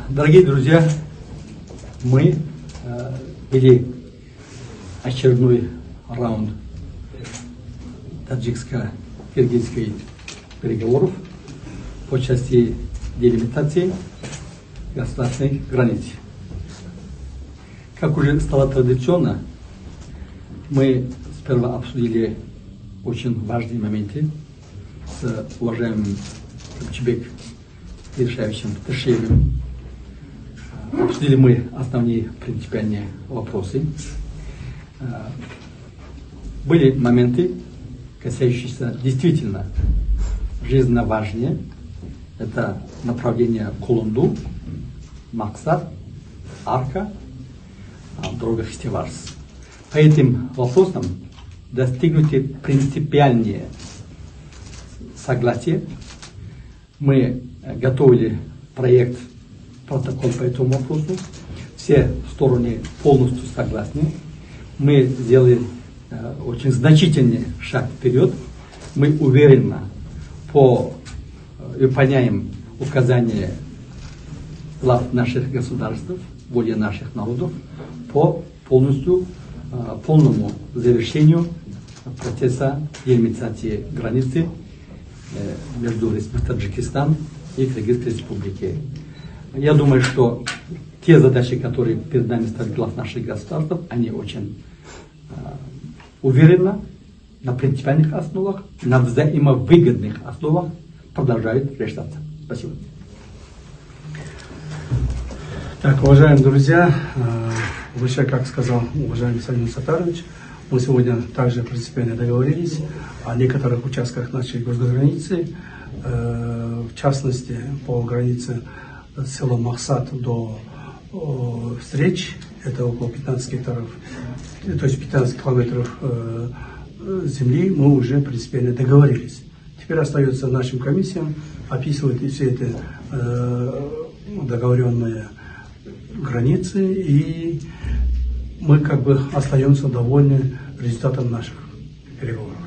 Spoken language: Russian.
Дорогие друзья, мы вели очередной раунд таджикско-киргизской переговоров по части делимитации государственной границы. Как уже стало традиционно, мы сперва обсудили очень важные моменты с уважаемым Топчибек Иршаевичем Тыршиевым. Обсудили мы основные принципиальные вопросы. Были моменты, касающиеся действительно жизненно важные. Это направление Кулунду, Максар, Арка, дорога Хистиварс. По этим вопросам достигнуты принципиальные согласия. Мы готовили проект, протокол по этому вопросу. Все стороны полностью согласны. Мы сделали очень значительный шаг вперед. Мы уверенно выполняем указания глав наших государств, воли наших народов по полному завершению процесса делимитации границы между Республикой Таджикистан и Кыргызской Республикой. Я думаю, что те задачи, которые перед нами ставят глав наших государств, они очень уверенно, на принципиальных основах, на взаимовыгодных основах продолжают решаться. Спасибо. Так, уважаемые друзья, выше, как сказал уважаемый Самил Сатарович, мы сегодня также принципиально договорились о некоторых участках нашей госграницы, в частности, по границе села Махсат до встреч, это около 15 гектаров, то есть 15 километров земли, мы уже принципиально договорились. Теперь остается нашим комиссиям описывать все эти договоренные границы, и мы как бы остаемся довольны результатом наших переговоров.